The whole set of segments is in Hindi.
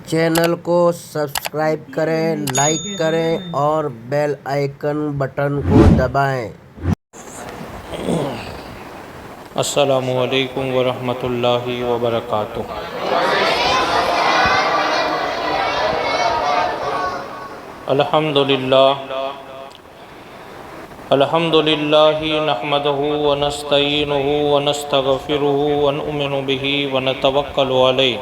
चैनल को सब्सक्राइब करें, लाइक करें और बेल आइकन बटन को दबाएं। अस्सलामु अलैकुम वरहमतुल्लाहि वबरकातुह। अल्हम्दुलिल्लाहि नहमदुहु व नस्तईनुहु व नस्तगफिरुहु व नुमिनु बिही व नतवक्कलु अलैहि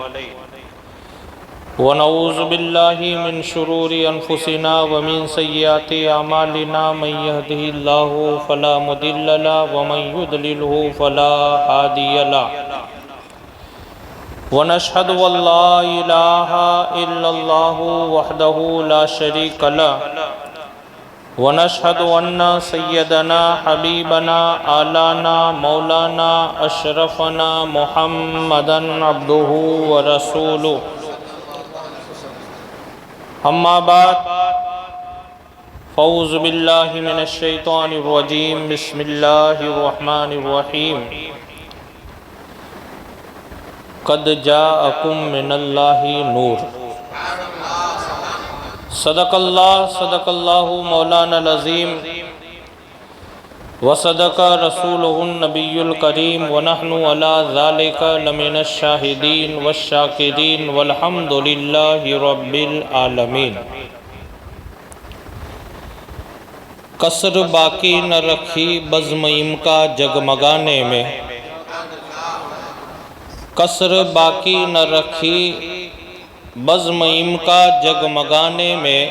व नऊज़ु बिल्लाहि मिन शुरूरि अनफुसिना व मिन सय्यिआति अमालिना मन यहदिहिल्लाहु फला मुदिल्ल लहु व मन युद्लिलहु फला हादिय लहु व नशहदु अल्ला इलाहा इल्लल्लाहु वहदहु ला शरीका लहु व नशहदु अन्न सय्यदना हबीबना आलाना मौलाना अशरफना मुहम्मदन अब्दुहु व रसूलुहु। अम्मा बाद फ़ऊज़ु बिल्लाहि मिनश शैतानिर रजीम बिस्मिल्लाहिर रहमानिर रहीम। क़द जाअकुम मिनल्लाहि नूर। सदक़ल्लाहु मौलानल अज़ीम व सदक़ रसूलुहुन नबियुल करीम व नहनु अला ज़ालिका लमिनश शाहिदीन वश्शाकिरीन वल्हम्दुलिल्लाहि रब्बिल आलमीन। कसर बाकी न रखी बज़्म का जगमगाने में, कसर बाकी न रखी बज़्म का जगमगाने में।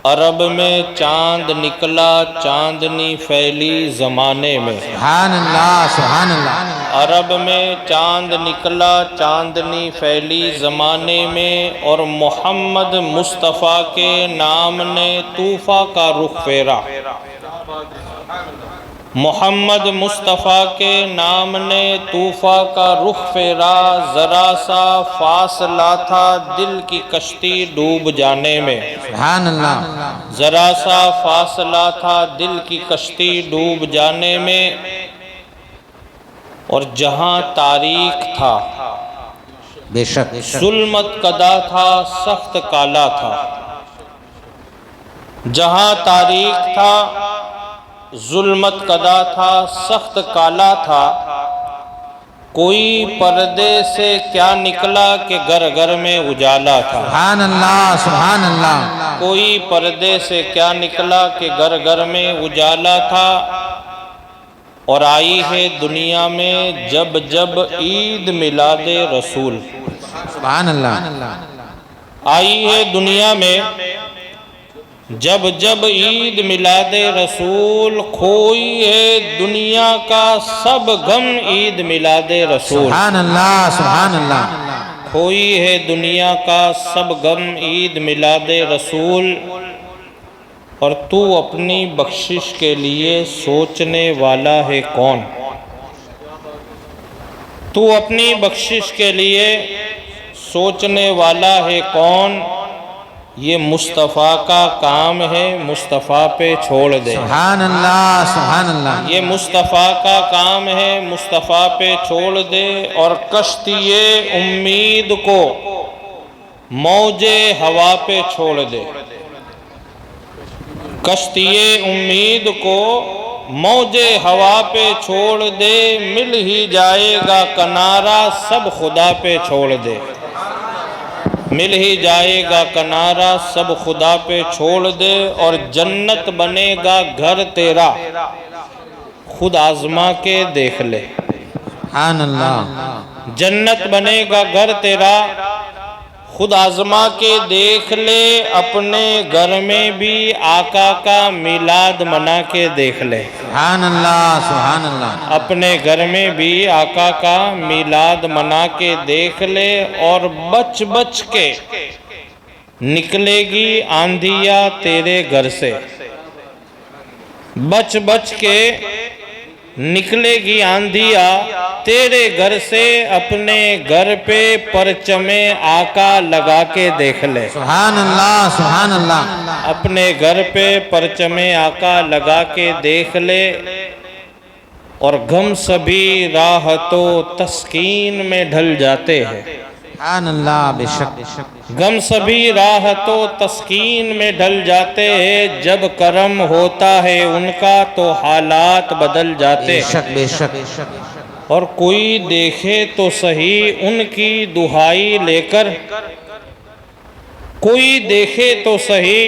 अरब में चांद निकला चांदनी फैली ज़माने में। सुभान अल्लाह, सुभान अल्लाह। अरब में चांद निकला चांदनी फैली ज़माने में और मोहम्मद मुस्तफ़ा के नाम ने तूफ़ा का रुख फेरा। मोहम्मद मुस्तफ़ा के नाम ने तूफ़ा का रुख फेरा। ज़रा सा फासला था दिल की कश्ती डूब जाने में। सुभान अल्लाह। ज़रा सा फासला था दिल की कश्ती डूब जाने में। और जहाँ तारीख था बेशक जुल्मत कदा था सख्त काला था। जहाँ तारीख था जुल्मत कदा था सख्त काला था। कोई पर्दे से क्या निकला कि घर घर में उजाला था। सुभान अल्लाह, सुभान अल्लाह। कोई पर्दे से क्या निकला कि घर घर में उजाला था। और आई है दुनिया में जब जब ईद मिलादे रसूल। सुभान अल्लाह। आई है दुनिया में जब जब ईद मिलादे रसूल। खोई है दुनिया का सब गम ईद मिलादे रसूल। सुभान अल्लाह, सुभान अल्लाह। खोई है दुनिया का सब गम ईद मिलादे रसूल। और तू अपनी बख्शिश के लिए सोचने वाला है कौन। तू अपनी बख्शिश के लिए सोचने वाला है कौन। ये मुस्तफ़ा का काम है मुस्तफ़ा पे छोड़ दे। सुभान अल्लाह, सुभान अल्लाह। ये मुस्तफ़ा का काम है मुस्तफ़ा पे छोड़ दे। और कश्तिए उम्मीद को मौजे हवा पे छोड़ दे। कश्तिए उम्मीद को मौजे हवा पे छोड़ दे। मिल ही जाएगा किनारा सब खुदा पे छोड़ दे। मिल ही जाएगा किनारा सब खुदा पे छोड़ दे। और जन्नत बनेगा घर तेरा खुद आजमा के देख ले। सुभान अल्लाह। जन्नत बनेगा घर तेरा खुद आजमा के देख ले। अपने घर में भी आका का मिलाद मना के देख ले। सुभान अल्लाह, सुभान अल्लाह। अपने घर में भी आका का मिलाद मना के देख ले। और बच बच के निकलेगी आंधिया तेरे घर से। बच बच के निकलेगी आंधिया तेरे घर से। अपने घर पे परचमे आका लगा के देख ले। सुभान अल्लाह, सुभान अल्लाह। अपने घर पे परचमे आका लगा के देख ले। और गम सभी राहतो तस्कीन में ढल जाते हैं। सुभान अल्लाह, बेशक। गम सभी राहतो तस्कीन में ढल जाते हैं, जब करम होता है उनका तो हालात बदल जाते हैं। बेशक बेशक। और कोई देखे तो सही उनकी दुहाई लेकर, कोई देखे तो सही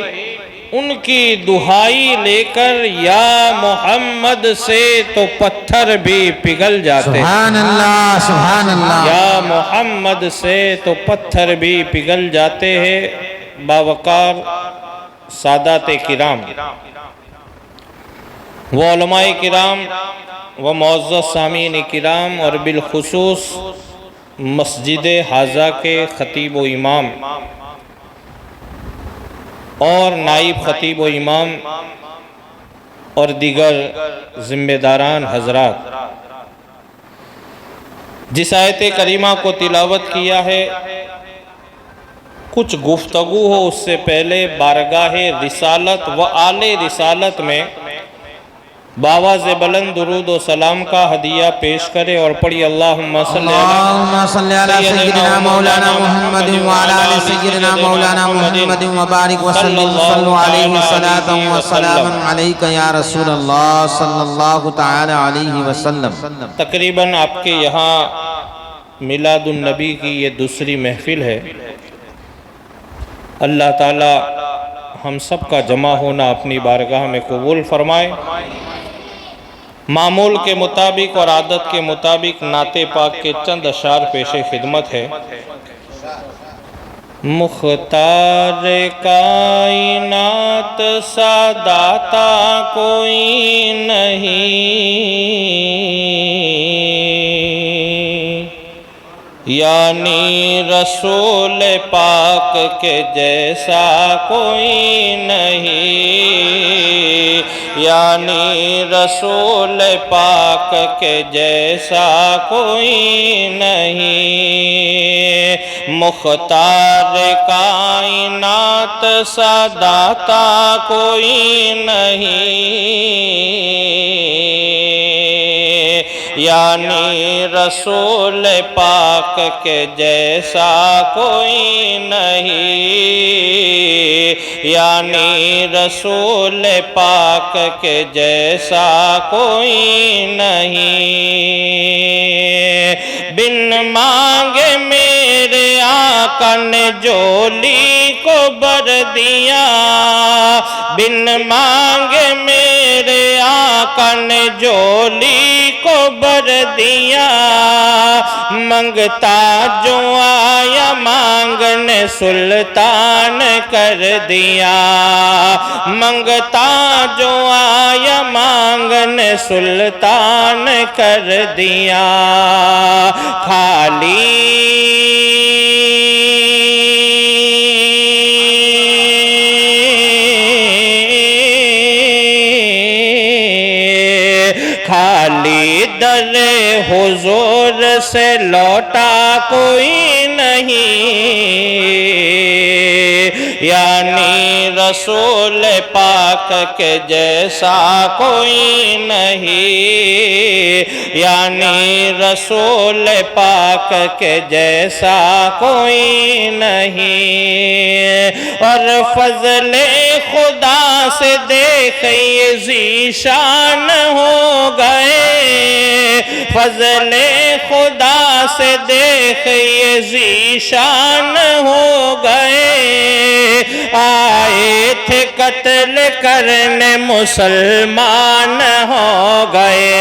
उनकी दुहाई लेकर, या मोहम्मद से तो पत्थर भी पिघल जाते। सुभान अल्लाह, सुभान अल्लाह। या मोहम्मद से तो पत्थर भी पिघल जाते हैं। बावकार सादात किराम व उलमाए किराम व मुअज़्ज़ज़ सामीन किराम और बिलखुसूस मस्जिद हाजा के खतीब व इमाम और नाइब खतीब व इमाम और दीगर ज़िम्मेदारान हजरात, जिस आयत करीमा को तिलावत किया है, कुछ गुफ्तगू हो उससे पहले बारगाह रिसालत व आले रिसालत में बावाज़ बुलंद दुरूद व सलाम का हदिया पेश करे और पढ़ी अल्लाहुम्मा सल्ली अला सय्यिदिना मौलाना मुहम्मद व अला आलि सय्यिदिना मौलाना मुहम्मद व बारिक व सल्लल्लाहु अलैहि सलातन व सलामुन अलैका या रसूल अल्लाह सल्लल्लाहु तआला अलैहि वसल्लम। तकरीबन आपके यहाँ मिलादुन नबी की ये दूसरी महफिल है। अल्लाह ताला हम सब का जमा होना अपनी बारगाह में कबूल फरमाए। मामूल के मुताबिक और आदत के मुताबिक नाते पाक के चंद अशार पेशे खिदमत है। मुख्तार कायनात सादाता कोई नहीं, यानी रसूल पाक के जैसा कोई नहीं, यानी रसूल पाक के जैसा कोई नहीं। मुख्तार कायनात सादाता कोई नहीं, यानी रसूल पाक के जैसा कोई नहीं, यानी रसूल पाक के जैसा कोई नहीं। बिन मांगे मेरे आका ने जोली को बर दिया, बिन मांगे मेरे आका ने जोली को बर दिया। मंगता जो आया मांगने सुल्तान कर दिया, मंगता जो आया मांगने सुल्तान कर दिया। खाली खाली दरे हुजूर से लौटा कोई नहीं, यानी रसूल पाक के जैसा कोई नहीं, यानी रसूल पाक के जैसा कोई नहीं। और फजले खुदा से देखे ज़ीशान हो गए, फजले खुदा से देखे ज़ीशान हो गए। आए थे कत्ल करने मुसलमान हो गए,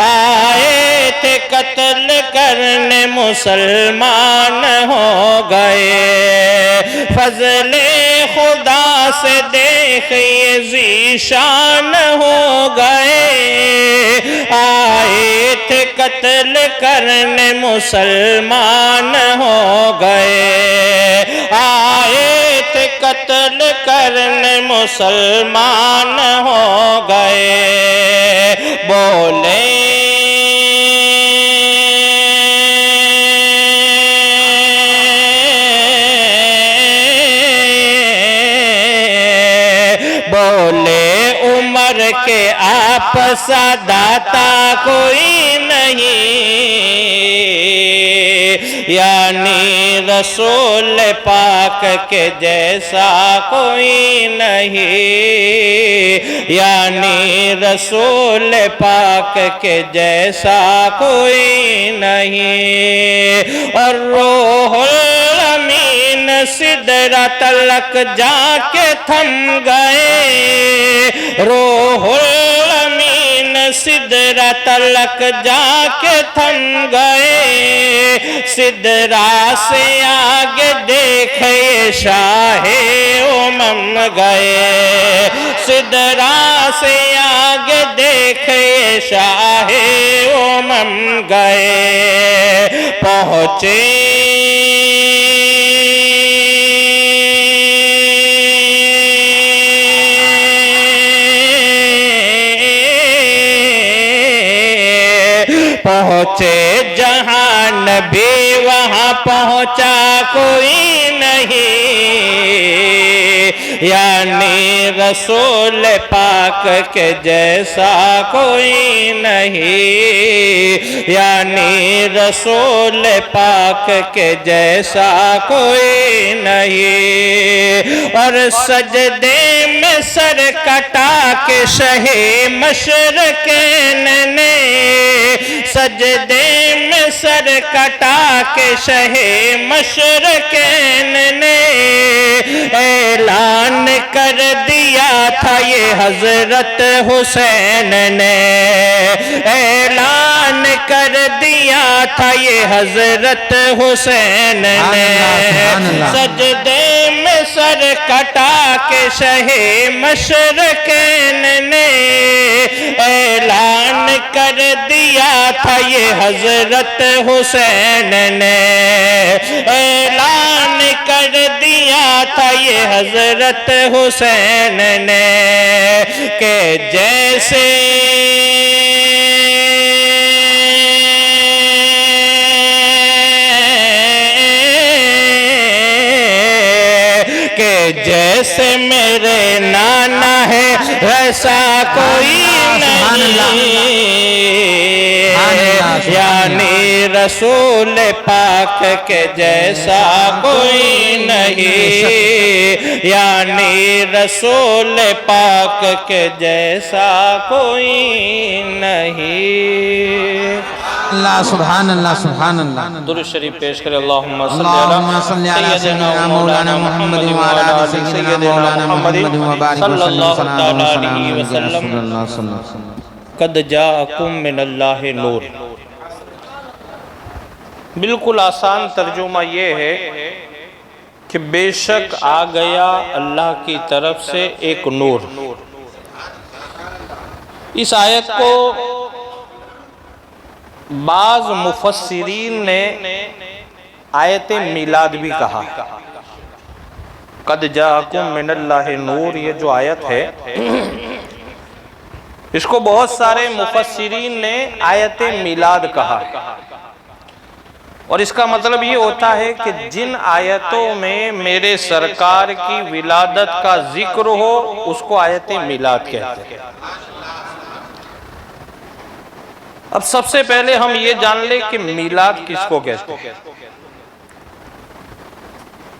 आए थे कत्ल करने मुसलमान हो गए। फजले खुदा से देखिए ज़ीशान हो गए। आए थे कत्ल करने मुसलमान हो गए, आए थे कत्ल करने मुसलमान हो गए। बोले बोले उमर उम्र के आप सा दाता कोई नहीं, यानी रसूल पाक के जैसा कोई नहीं, यानी रसूल पाक के जैसा कोई नहीं। और रूहुल अमीन सिदरा तलक जाके थम गए, रूहुल अमीन सिदरा तलक जाके थम गए, सिदरा से आगे देखे शाहे उमम गए, सिदरा से आगे देखे शाहे उमम गए। पहुँचे पहुँचे जहाँ नबी वहाँ पहुँचा कोई नहीं, यानी रसूल पाक के जैसा कोई नहीं, यानी रसूल पाक के जैसा कोई नहीं। और सजदे में सर कटा के शहे मशरक़ैन ने, सजदे में सर कटा के शहे मशरक़ैन ने ऐलान कर दिया था ये हजरत हुसैन ने, ऐलान कर दिया था ये हजरत हुसैन ने। सजदे में सर कटा के शहे मशरक़ैन ने ऐलान कर दिया था ये हजरत हुसैन ने, ऐलान कर दिया था ये हजरत हुसैन ने के जैसे जैसे मेरे नाना है वैसा कोई नहीं, यानी रसूल पाक के जैसा कोई नहीं, यानी रसूल पाक के जैसा कोई नहीं। अल्लाह सुभान अल्लाह सुभान अल्लाह। दुरूद शरीफ पेश करें। अल्लाहुम्मा सल्ली अला सय्यिदना मौलाना मुहम्मद व अला आलि सय्यिदना मौलाना मुहम्मद व बारिक सल्लल्लाहु अलैहि वसल्लम। वसल्लम। कद जाअकुम मिनल्लाहि नूर। बिल्कुल आसान तर्जुमा ये है कि बेशक आ गया अल्लाह की तरफ से एक नूर। इस आयत को बाज मुफस्सिरीन ने आयत मिलाद भी कहा। कद जाअकुम मिनल्लाहि नूर, ये जो आयत है इसको बहुत सारे मुफस्सिरीन ने आयत मिलाद कहा। और इसका मतलब ये होता है कि जिन आयतों में मेरे सरकार की विलादत का जिक्र हो उसको आयत मिलाद कहते हैं। अब सबसे पहले हम ये जान ले कि मिलाद किसको कहते हैं,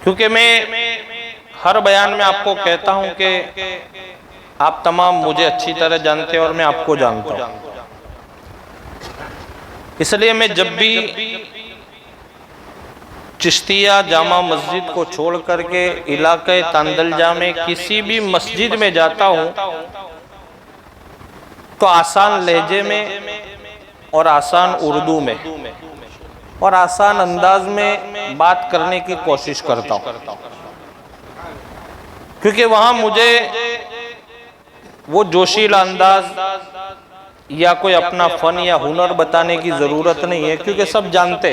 क्योंकि मैं हर बयान में आपको कहता हूं कि आप तमाम मुझे अच्छी तरह जानते हैं और मैं आपको जानता हूं, इसलिए मैं जब भी चिश्तिया जामा मस्जिद को छोड़ करके इलाके तांदलजा में किसी भी मस्जिद में जाता हूं तो आसान लहजे में और आसान उर्दू में और आसान अंदाज में बात करने की कोशिश करता हूँ, क्योंकि वहाँ मुझे वो जोशीला अंदाज या कोई अपना फन या हुनर बताने की ज़रूरत नहीं है, क्योंकि सब जानते।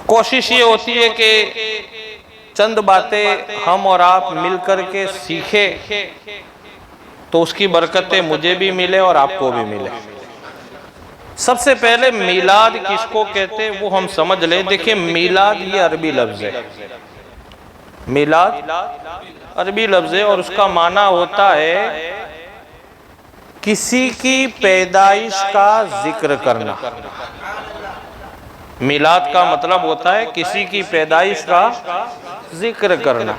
कोशिश ये होती है कि चंद बातें हम और आप मिल कर के सीखे तो उसकी बरकतें मुझे भी मिले और आपको भी मिले। सबसे पहले मिलाद किसको कहते हैं वो हम समझ लें। देखिए, मिलाद ये अरबी लफ्ज़ है, मिलाद अरबी लफ्ज़ है और उसका माना होता है किसी की पैदाइश का जिक्र करना। मिलाद का मतलब होता है किसी की पैदाइश का जिक्र करना।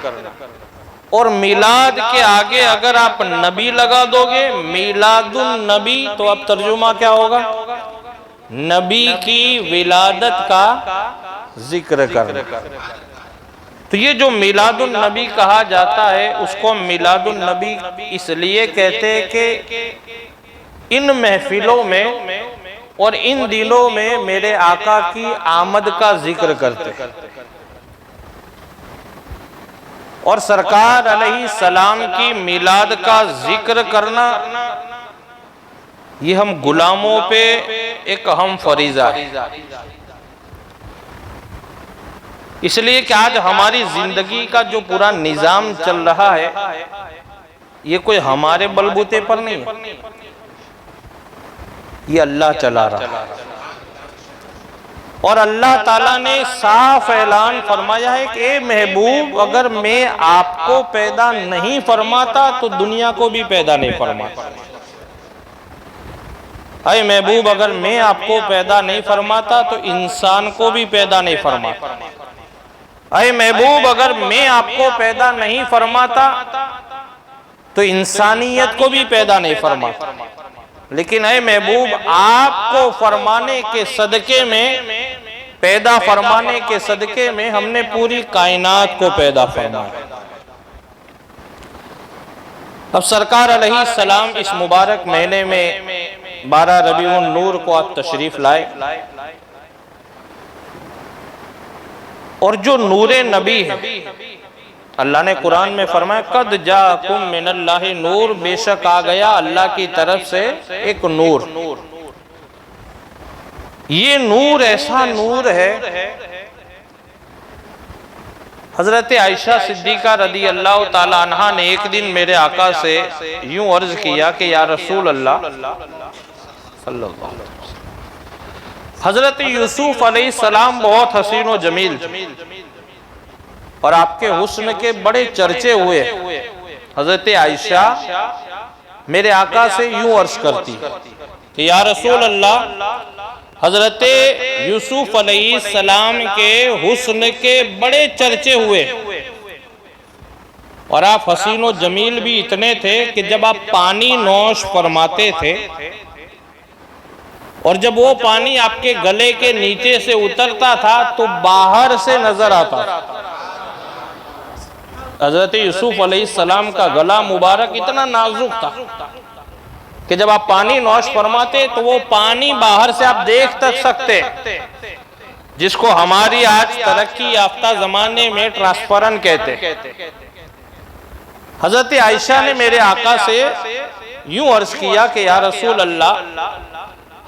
और मिलाद के आगे अगर आप नबी लगा दोगे, मिलादुन नबी, तो अब तर्जुमा क्या होगा? नबी की विलादत का जिक्र करना। तो ये जो मिलादुन नबी कहा जाता है, उसको मिलादुन नबी इसलिए कहते हैं कि इन महफिलों में और इन दिनों में मेरे आका की आमद का जिक्र करते हैं। और सरकार अलैहि सलाम की मिलाद का जिक्र करना, ये हम गुलामों पे एक अहम फरीजा है। इसलिए कि आज हमारी जिंदगी का जो पूरा निजाम चल रहा है, ये कोई हमारे बलबूते पर नहीं है, ये अल्लाह चला रहा है। और अल्लाह ताला ने साफ ऐलान फरमाया है कि ए महबूब, अगर मैं आपको पैदा नहीं फरमाता तो दुनिया को भी पैदा नहीं फरमाता। ऐ महबूब, अगर मैं आपको पैदा नहीं फरमाता तो इंसान को भी पैदा नहीं फरमाता। ऐ महबूब, अगर मैं आपको पैदा नहीं फरमाता तो इंसानियत को भी पैदा नहीं फरमाता। लेकिन ऐ महबूब, आपको फरमाने के सदके में, पैदा फरमाने के सदके में हमने पूरी कायनात को पैदा फरमाया। अब सरकार अलैहि सलाम इस मुबारक महीने में 12 रबीउन नूर को आप तशरीफ लाए, और जो नूरे नबी है, अल्लाह ने कुरान में फरमाया कद जाकुम मिनल्लाहि नूर, बेशक आ गया अल्लाह की तरफ से एक नूर। ये नूर ऐसा नूर है, हजरत आयशा सिद्दीका रदी अल्लाह ताला अन्हा ने एक दिन मेरे आका से यूं अर्ज किया कि या रसूल अल्लाह सल्लल्लाहु अलैहि वसल्लम, हजरत यूसुफ अलैहि सलाम बहुत हसीन व जमील और आपके हुस्न के बड़े चर्चे हुए। हजरत आयशा मेरे आका से यूं अर्ज करती कि या रसूल अल्लाह, हजरत यूसुफ अलैहिस्सलाम के हुस्न के बड़े चर्चे हुए और आप हसीन व जमील भी इतने थे कि जब आप पानी नौश फरमाते थे और जब वो पानी आपके गले के नीचे से उतरता था तो बाहर से नजर आता था। हजरत यूसुफ अलैहिस्सलाम का गला मुबारक इतना नाजुक था कि जब आप पानी नौश फरमाते तो वो पानी बाहर से आप देख तक सकते, जिसको हमारी आज तरक्की याफ्ता जमाने में ट्रांसफरन कहते। हजरत आयशा ने मेरे आका से यूं अर्ज किया कि या रसूल अल्लाह,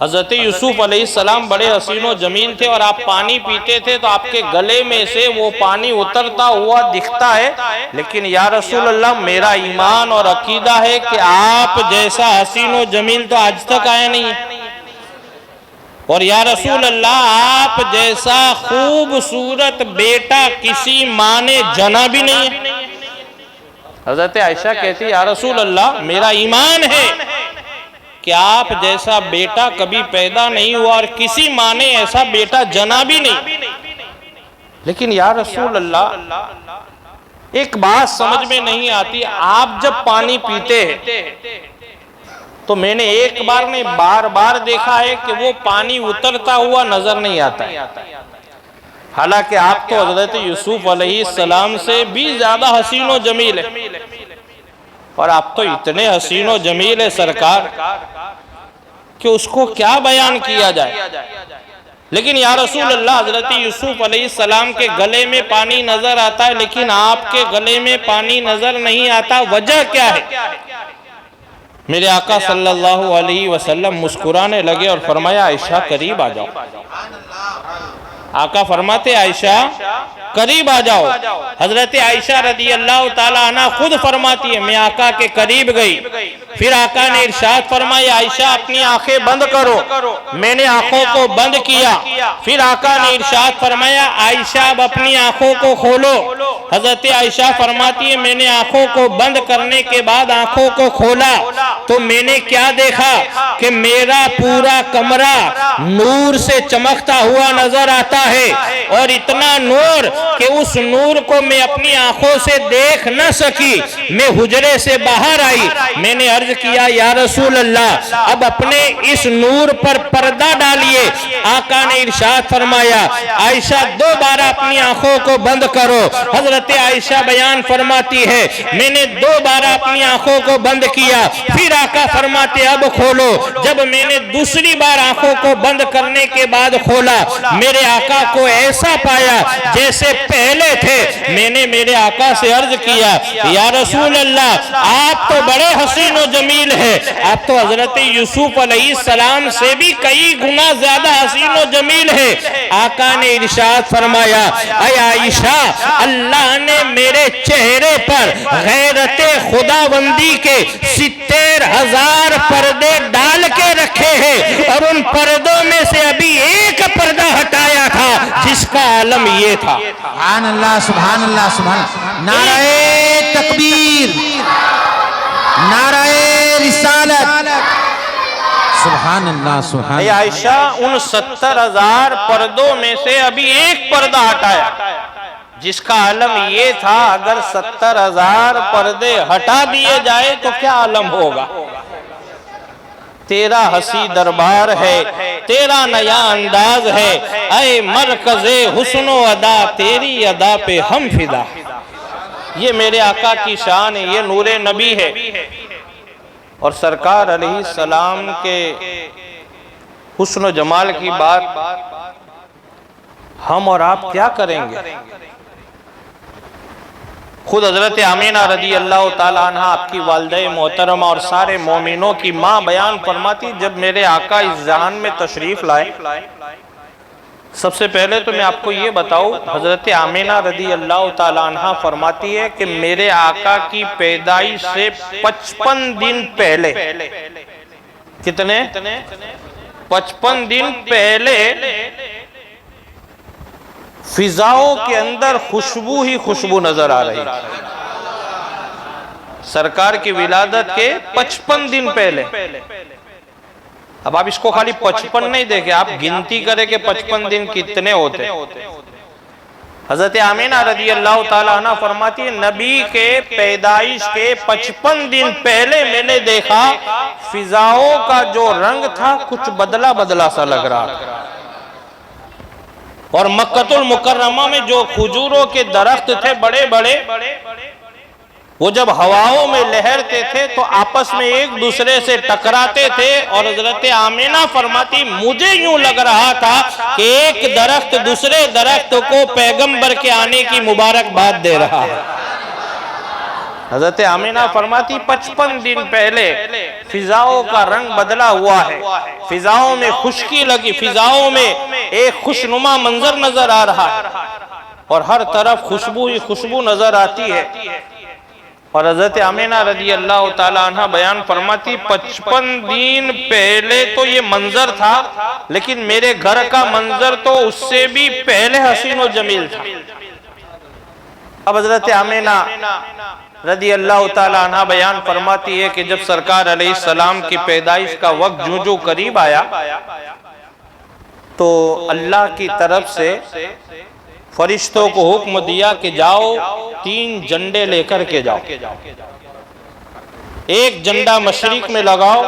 हजरत यूसुफ अलैहिस्सलाम बड़े हसीन व जमील थे और आप पानी पीते थे तो आपके गले में से वो पानी उतरता हुआ दिखता है, लेकिन या रसूल अल्लाह, मेरा ईमान और अकीदा है कि आप जैसा हसीन व जमील तो आज तक आया नहीं है, और या रसूल अल्लाह, आप जैसा खूबसूरत बेटा किसी माँ ने जना भी नहीं है। हजरत आयशा कहती या रसूल अल्लाह, मेरा ईमान है कि आप जैसा बेटा कभी पैदा नहीं हुआ और किसी माँ ने ऐसा बेटा जना भी नहीं। लेकिन या रसूल अल्लाह, एक बात समझ में नहीं आती, आप जब पानी पीते हैं तो मैंने एक बार नहीं बार बार देखा है कि वो पानी उतरता हुआ नजर नहीं आता है। हालांकि आप तो हजरत यूसुफ अलैहिस्सलाम से भी ज्यादा हसीन व जमील है, और आप तो इतने हसीन व जमील है सरकार कि उसको क्या बयान किया जाए। लेकिन या रसूल अल्लाह, हजरत यूसुफ अलैहिस्सलाम के गले में पानी नजर आता है लेकिन आपके गले में पानी नजर नहीं आता, वजह क्या है? मेरे आका सल्लल्लाहु अलैहि वसल्लम मुस्कुराने लगे और फरमाया आयशा करीब आ जाओ। आका फरमाते आयशा करीब आ जाओ। हजरत आयशा रदी अल्लाह ताला अन्हा खुद फरमाती है, मैं आका के करीब गई, फिर आका ने इरशाद फरमाया, आयशा अपनी आंखें बंद करो। मैंने आंखों को बंद किया, फिर आका ने इरशाद फरमाया, आयशा अब अपनी आंखों को खोलो। हजरत आयशा फरमाती है, मैंने आंखों को बंद करने के बाद आंखों को खोला तो मैंने क्या देखा कि मेरा पूरा कमरा नूर से चमकता हुआ नजर आता है, और इतना नूर कि उस नूर को मैं अपनी आंखों से देख न सकी। मैं हुजरे से बाहर आई, मैंने अर्ज किया, या रसूल अल्लाह अब अपने इस नूर पर पर्दा डालिए। आका ने इरशाद फरमाया, आयशा दोबारा अपनी आंखों को बंद करो। हजरत आयशा बयान फरमाती है, मैंने दोबारा अपनी आंखों को बंद किया, फिर आका फरमाते अब खोलो। जब मैंने दूसरी बार आंखों को बंद करने के बाद खोला, मेरे आका को ऐसा पाया जैसे पहले थे। मैंने मेरे आका से अर्ज किया, या रसूल अल्लाह आप तो बड़े हसीन व जमील है, आप तो हजरत यूसुफ अलैहिस्सलाम से भी कई गुना ज्यादा हसीन व जमील है। आका ने इरशाद फरमाया, ऐ आयशा अल्लाह ने मेरे चेहरे पर गैरते खुदाबंदी के 70,000 पर्दे डाल के रखे हैं, और उन पर्दों में से अभी एक पर्दा हटाया था जिसका आलम ये था। सुभान अल्लाह, सुभान अल्लाह, सुभान। नाराए तकबीर, नाराए रिसालत, सुभान अल्लाह, सुभान। आयशा उन 70,000 पर्दों में से अभी एक पर्दा हटाया जिसका आलम ये था, अगर 70,000 पर्दे हटा दिए जाए तो क्या आलम होगा। तेरा हसी दरबार है, तेरा नया अंदाज है, ऐ मरकज़े हुस्नो अदा, तेरी अदा पे हम फिदा। ये मेरे आका की शान है, ये नूरे नबी है। और सरकार अलैहिस्सलाम के हुस्न जमाल की बात हम और आप क्या करेंगे। खुद हजरत आमीना रदी अल्लाह ताला अन्हा आपकी वालिदा मोहतरमा और सारे मोमिनों की माँ बयान फरमाती, जब मेरे आका इस जहान में तशरीफ लाए, सबसे पहले तो मैं आपको ये बताऊं, हजरत आमीना रदी अल्लाह ताला अन्हा फरमाती है कि मेरे आका की पैदाइश से 55 दिन पहले, कितने 55 दिन पहले फिजाओं के अंदर खुशबू ही खुशबू नजर आ रही। सरकार की विलादत के 55 दिन पहले। अब आप इसको खाली 55 नहीं देखे, आप गिनती करें कि 55 दिन कितने होते। हजरत आमीना रदी अल्लाह ताला अन्हा फरमाती है, नबी के पैदाइश के 55 दिन पहले मैंने देखा फिजाओं का जो रंग था कुछ बदला बदला सा लग रहा था, और मक्कतुल मुकर्रमा में जो खजूरों के दरख्त थे बड़े बड़े, वो जब हवाओं में लहरते थे तो आपस में एक दूसरे से टकराते थे। और हजरत आमीना फरमाती, मुझे यूं लग रहा था कि एक दरख्त दूसरे दरख्त को पैगंबर के आने की मुबारकबाद दे रहा है। हजरत आमीना फरमाती, 55 दिन पहले फिजाओं का रंग बदला हुआ है, फिजाओं में खुशकी लगी, फिजाओं में एक खुशनुमा मंजर नजर आ रहा है, और हर तरफ खुशबू ही खुशबू नजर आती है। और हजरत आमीना रदी अल्लाह ताला अन्हा बयान फरमाती, 55 दिन पहले तो ये मंजर था, लेकिन मेरे घर का मंजर तो उससे भी पहले हसीन और जमील था। अब हजरत आमीना रदी अल्लाह ताला अन्हा बयान फरमाती है कि जब सरकार अलैहिस्सलाम की पैदाइश का वक्त जूं जूं करीब आया तो अल्लाह की तरफ से फरिश्तों को हुक्म दिया कि जाओ 3 झंडे लेकर के जाओ, एक झंडा मशरिक में लगाओ,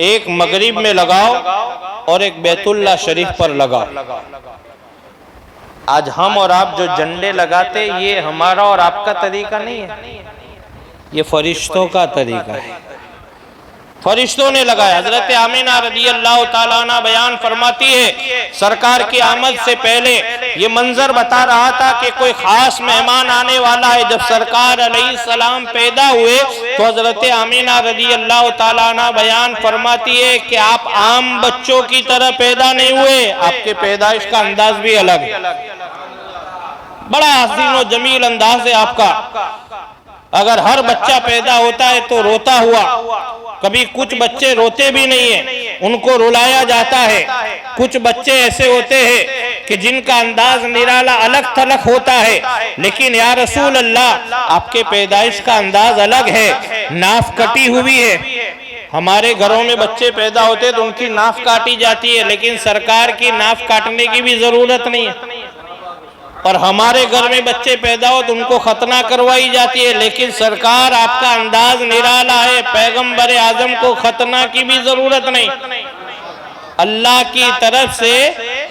एक मगरिब में लगाओ, और एक बैतुल्लाह शरीफ पर लगाओ। आज हम और आप जो झंडे लगाते, ये हमारा और आपका तरीका नहीं है, ये फरिश्तों का तरीका है, फरिश्तों ने लगाया। हजरत आमीना रदी अल्लाह ताला अन्हा बयान फरमाती है, सरकार की आमद से पहले ये मंजर बता रहा था कि कोई खास मेहमान आने वाला है। जब सरकार अलैहिस्सलाम पैदा हुए तो हजरत आमीना रदी अल्लाह ताला अन्हा बयान फरमाती है कि आप आम बच्चों की तरह पैदा नहीं हुए, आपके पैदाइश का अंदाज भी अलग है। बड़ा हसीन और जमील अंदाज है आपका। अगर हर बच्चा पैदा होता है तो रोता हुआ, कभी कुछ बच्चे रोते भी नहीं है, उनको रुलाया जाता है। कुछ बच्चे ऐसे होते हैं कि जिनका अंदाज निराला अलग थलग होता है, लेकिन या रसूल अल्लाह आपके पैदाइश का अंदाज अलग है, नाफ कटी हुई है। हमारे घरों में बच्चे पैदा होते तो उनकी नाफ काटी जाती है, लेकिन सरकार की नाफ काटने की भी जरूरत नहीं है। और हमारे घर में बच्चे पैदा हो तो उनको खतना करवाई जाती है, लेकिन सरकार आपका अंदाज निराला है, पैगंबर आजम को खतना की भी जरूरत नहीं। अल्लाह की तरफ से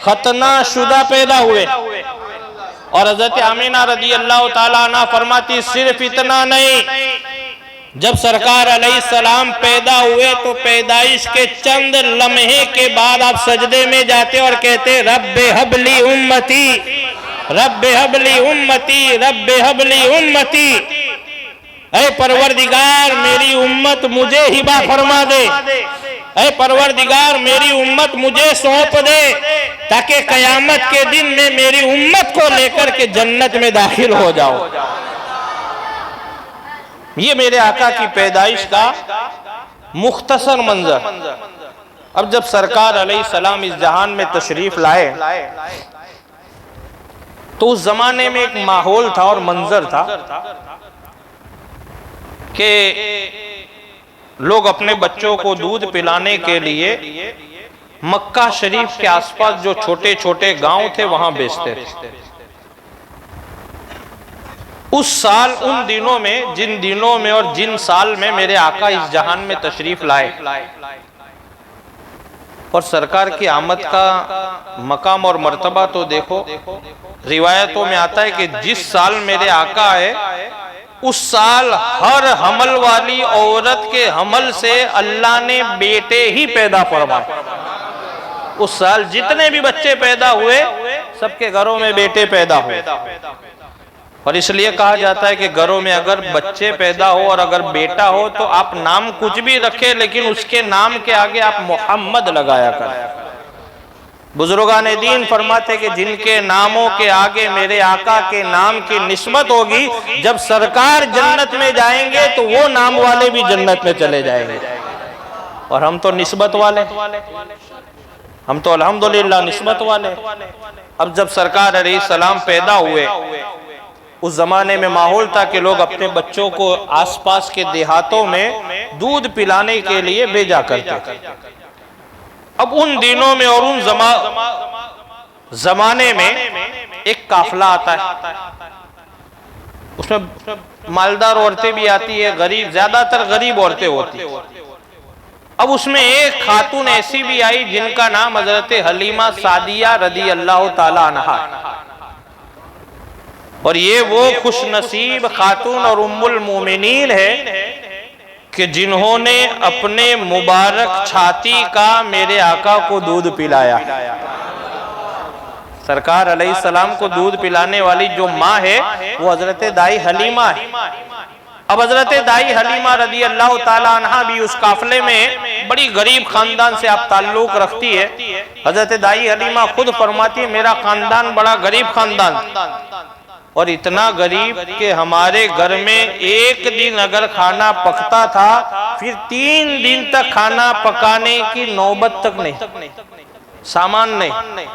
खतना शुदा पैदा हुए। और हजरत आमीना रदी अल्लाह ताला अन्हा फरमाती सिर्फ इतना नहीं, जब सरकार अलैहिस्सलाम पैदा हुए तो पैदाइश के चंद लम्हे के बाद आप सजदे में जाते और कहते रब्बे हबली उम्मती, रब्बे हबली उम्मती, रब्बे हबली उम्मती। ऐ परवरदिगार मेरी उम्मत मुझे हिबा फरमा दे, ऐ परवरदिगार मेरी उम्मत मुझे सौंप दे, ताकि कयामत के दिन में मेरी उम्मत को लेकर के जन्नत में दाखिल हो जाओ। ये मेरे आका की पैदाइश का मुख्तसर मंजर। अब जब सरकार अलैहिस्सलाम इस जहान में तशरीफ लाए तो उस जमाने में एक माहौल था और मंजर था कि लोग अपने बच्चों को दूध पिलाने के लिए मक्का शरीफ के आसपास जो छोटे छोटे गांव थे वहां बेचते थे। उस साल उन दिनों में, जिन दिनों में और जिन साल में मेरे आका इस जहान में तशरीफ लाए और सरकार की आमद का मकाम और मर्तबा तो देखो, रिवायतों में आता है कि जिस साल मेरे आका आए उस साल हर हमल वाली औरत के हमल से अल्लाह ने बेटे ही पैदा फरमाए। उस साल जितने भी बच्चे पैदा हुए सबके घरों में बेटे पैदा हुए। और इसलिए कहा जाता है कि घरों में अगर बच्चे पैदा हो और अगर बेटा हो तो आप नाम कुछ भी रखें, लेकिन उसके नाम के आगे आप मोहम्मद लगाया करें। बुजुर्गान दीन फरमाते कि जिनके नामों के आगे मेरे आका के नाम की निस्बत होगी, जब सरकार जन्नत में जाएंगे तो वो नाम वाले भी जन्नत में चले जाएंगे। और हम तो निस्बत वाले, हम तो अल्हम्दुलिल्लाह निस्बत वाले। अब जब सरकार अलैहिस्सलाम पैदा हुए, उस जमाने में माहौल था कि लोग अपने बच्चों को आसपास के देहातों में दूध पिलाने के लिए भेजा करते थे। अब उन दिनों में और उन जमाने में एक काफिला आता है, उसमें मालदार औरतें भी आती है, गरीब, ज्यादातर गरीब औरतें होती है। अब उसमें एक खातून ऐसी भी आई जिनका नाम हजरत हलीमा सादिया रदी अल्लाह ताला अन्हा। और ये वो खुश नसीब खातून और उम्मुल मोमिनीन है कि जिन्होंने अपने मुबारक छाती का मेरे आका को दूध पिलाया। सरकार अलैहिस्सलाम को दूध पिलाने वाली जो माँ है वो हजरत दाई हलीमा है। अब हजरत दाई हलीमा रदी अल्लाह ताला अन्हा भी उस काफिले में बड़ी गरीब खानदान से आप ताल्लुक रखती है। हजरत दाई हलीमा खुद फरमाती है मेरा खानदान बड़ा गरीब खानदान, और इतना गरीब कि हमारे घर में एक दिन अगर खाना पकता था फिर 3 दिन तक खाना पकाने की नौबत तक नहीं, सामान नहीं।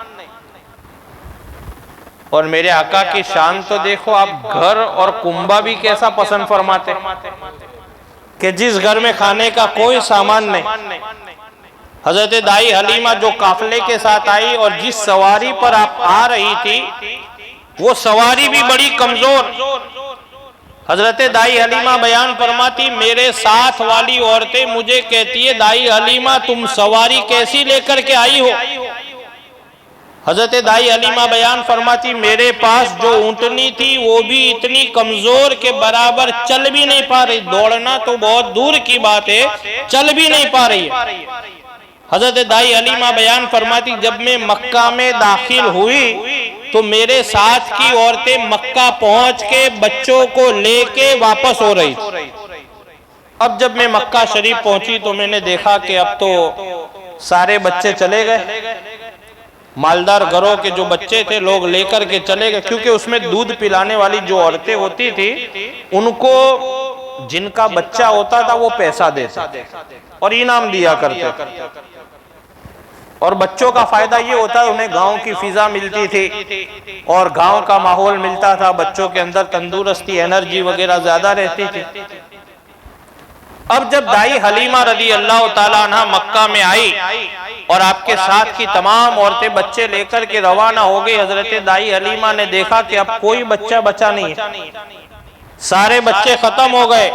और मेरे आका की शान तो देखो आप, घर और कुंबा भी कैसा पसंद फरमाते कि जिस घर में खाने का कोई सामान नहीं। हजरत दाई हलीमा जो काफिले के साथ आई और जिस सवारी पर आप आ रही थी वो सवारी भी बड़ी कमजोर। हजरत दाई हलीमा बयान फरमाती मेरे साथ वाली औरतें मुझे कहती है दाई हलीमा तुम सवारी कैसी लेकर के आई हो। हजरत दाई हलीमा बयान फरमाती मेरे पास जो ऊंटनी थी वो भी इतनी कमजोर के बराबर चल भी नहीं पा रही, दौड़ना तो बहुत दूर की बात है, चल भी नहीं पा रही है। हजरत दाई हलीमा बयान फरमाती जब मैं मक्का में दाखिल हुई तो मेरे साथ की औरतें मक्का पहुंच के बच्चों को लेके वापस हो रही। अब जब मैं मक्का शरीफ पहुंची तो मैंने देखा कि अब तो सारे बच्चे चले गए, मालदार घरों के जो बच्चे थे लोग लेकर के चले गए, क्योंकि उसमें दूध पिलाने वाली जो औरतें होती थी उनको जिनका बच्चा होता था वो पैसा देते और इनाम दिया करते। और बच्चों का फायदा ये होता है, उन्हें गांव की फिजा मिलती थी और गांव का माहौल मिलता था, बच्चों के अंदर तंदुरुस्ती एनर्जी वगैरह ज्यादा रहती थी। अब जब दाई हलीमा रदी अल्लाह ताला अन्हा मक्का में आई और आपके साथ की तमाम औरतें बच्चे लेकर के रवाना हो गई, हजरत दाई हलीमा ने देखा कि अब कोई बच्चा बचा नहीं है, सारे बच्चे खत्म हो गए।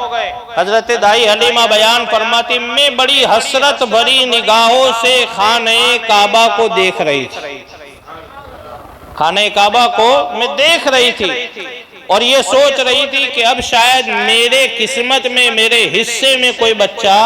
हजरत दाई हलीमा बयान फरमाती, मैं बड़ी हसरत भरी निगाहों से खाने काबा को देख रही थी, खाने काबा को मैं देख रही थी और ये सोच रही थी कि अब शायद मेरे किस्मत में, मेरे हिस्से में कोई बच्चा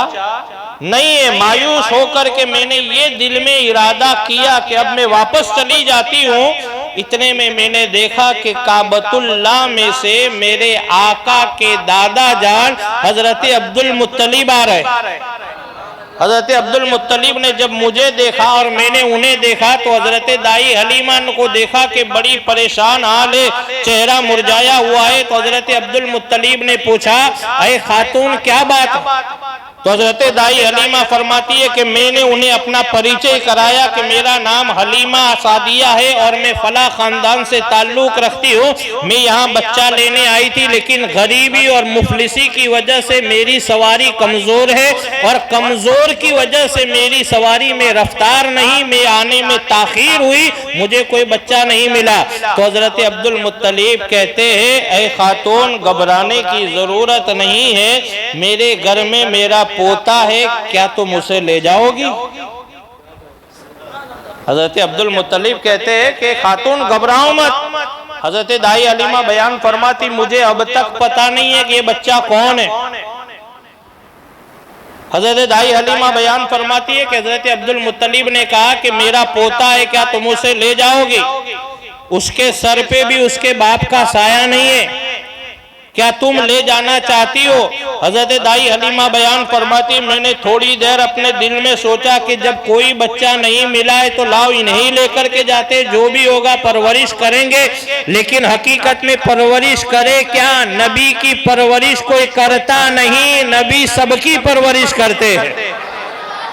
नहीं है। मायूस होकर के मैंने ये दिल में इरादा किया कि अब मैं वापस चली जाती हूँ। इतने में मैंने देखा कि काबतुल्लाह में से मेरे आका के दादा जान हजरत अब्दुल मुत्तलिब आ रहे। हजरत अब्दुल मुत्तलिब ने जब मुझे देखा और मैंने उन्हें देखा तो हजरत दाई हलीमा को देखा कि बड़ी परेशान हाल है, चेहरा मुरझाया हुआ है। तो हजरत अब्दुल मुत्तलिब ने पूछा, अरे खातून क्या बात है? तो हजरत दाई हलीमा फरमाती है कि मैंने उन्हें अपना परिचय कराया कि मेरा नाम हलीमा सादिया है और मैं फला खानदान से ताल्लुक रखती हूँ। मैं यहाँ बच्चा लेने आई थी, लेकिन गरीबी और मुफलिसी की वजह से मेरी सवारी कमजोर है और कमजोर की वजह से मेरी सवारी में रफ्तार नहीं, मैं आने में ताखीर हुई, मुझे कोई बच्चा नहीं मिला। तो हजरत अब्दुल मुत्तलिब कहते हैं, ऐ खातून घबराने की जरूरत नहीं है, मेरे घर में मेरा पोता है, क्या तुम उसे ले जाओगी? हजरत अब्दुल मुत्तलिब कहते हैं कि खातून घबराओ मत। हजरत दाई हलीमा बयान फरमाती, मुझे अब तक पता नहीं है कि ये बच्चा कौन है। हजरत दाई हलीमा बयान फरमाती है कि हजरत अब्दुल मुत्तलिब ने कहा कि मेरा पोता है, क्या तुम उसे ले जाओगे? उसके सर पे भी उसके बाप का साया नहीं है, क्या तुम ले जाना चाहती हो? हजरत दाई हलीमा बयान फरमाती, मैंने थोड़ी देर अपने दिल में सोचा कि जब कोई बच्चा नहीं मिला है तो लाओ इन्हीं लेकर के जाते, जो भी होगा परवरिश करेंगे। लेकिन हकीकत में परवरिश करे क्या? नबी की परवरिश कोई करता नहीं, नबी सबकी परवरिश करते हैं।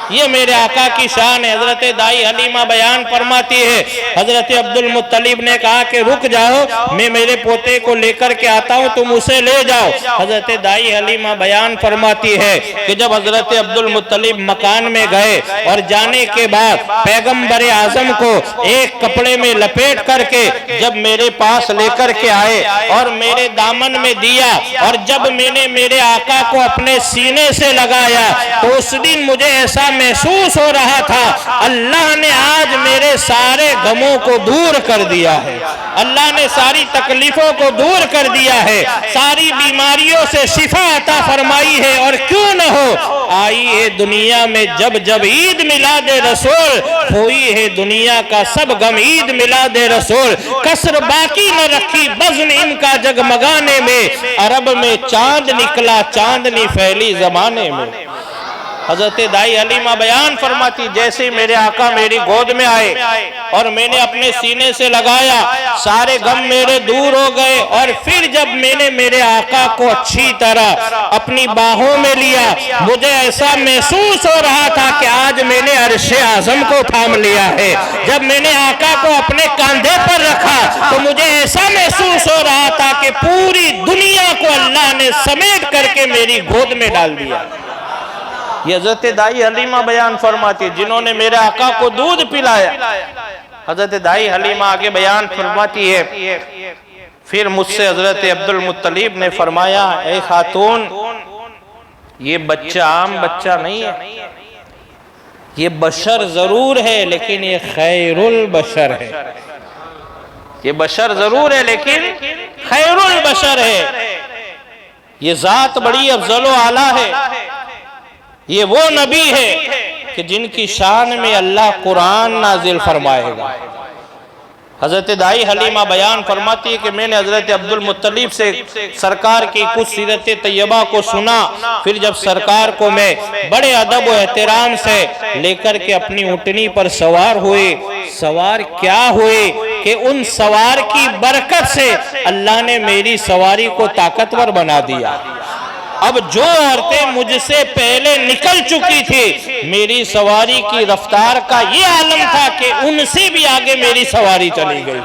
ये मेरे आका की शान है। हजरत दाई हलीमा बयान फरमाती है, हजरत अब्दुल मुत्तलिब ने कहा कि रुक जाओ, मैं मेरे पोते को लेकर के आता हूँ, तुम उसे ले जाओ। हजरत दाई हलीमा बयान फरमाती है कि जब हजरत अब्दुल मुत्तलिब मकान में गए और जाने के बाद पैगंबर आजम को एक कपड़े में लपेट करके जब मेरे पास लेकर के आए और मेरे दामन में दिया और जब मैंने मेरे आका को अपने सीने से लगाया तो उस दिन मुझे ऐसा महसूस हो रहा था, अल्लाह ने आज मेरे सारे गमों को दूर कर दिया है, अल्लाह ने सारी तकलीफों को दूर कर दिया है, सारी बीमारियों से शिफा अता फरमाई है। और क्यों न हो, आई है दुनिया में जब जब ईद मिलाद रसूल, हुई है दुनिया का सब गम ईद मिलाद रसूल। कसर बाकी न रखी बज़्म इनका जगमगाने में, अरब में चांद निकला चांदनी फैली जमाने में। हजरत दाई हलीमा बयान फरमाती, जैसे मेरे आका मेरी गोद में आए और मैंने अपने सीने से लगाया, सारे गम मेरे दूर हो गए। और फिर जब मैंने मेरे आका को अच्छी तरह अपनी बाहों में लिया, मुझे ऐसा महसूस हो रहा था कि आज मैंने अर्शे आजम को थाम लिया है। जब मैंने आका को अपने कंधे पर रखा तो मुझे ऐसा महसूस हो रहा था कि पूरी दुनिया को अल्लाह ने समेट करके मेरी गोद में डाल दिया। ये हजरत दाई हलीमा बयान फरमाती, जिन्होंने मेरे आका को दूध पिलाया। हजरत दाई हलीमा आगे बयान फरमाती है, फिर मुझसे हजरत अब्दुल मुत्तलिब ने फरमाया, ए खातून, ये बच्चा आम बच्चा नहीं है, ये बशर जरूर है लेकिन ये खैरुल बशर है। ये बशर जरूर है लेकिन खैरुल बशर है। ये जात बड़ी अफजल व आला है। ये वो नबी है कि जिनकी शान में अल्लाह कुरान नाजिल फरमाएगा। हज़रत दाई हलीमा बयान फरमाती है कि मैंने हज़रत अब्दुल मुत्तलिब से सरकार की कुछ सीरत तैयबा को सुना। फिर जब सरकार को मैं बड़े अदब व एहतराम से लेकर के अपनी ऊँटनी पर सवार हुए, सवार क्या हुए कि उन सवार की बरकत से अल्लाह ने मेरी सवारी को ताकतवर बना दिया। अब जो औरतें मुझसे पहले निकल चुकी थी, मेरी सवारी की रफ्तार का ये आलम था कि उनसे भी आगे मेरी सवारी चली गई।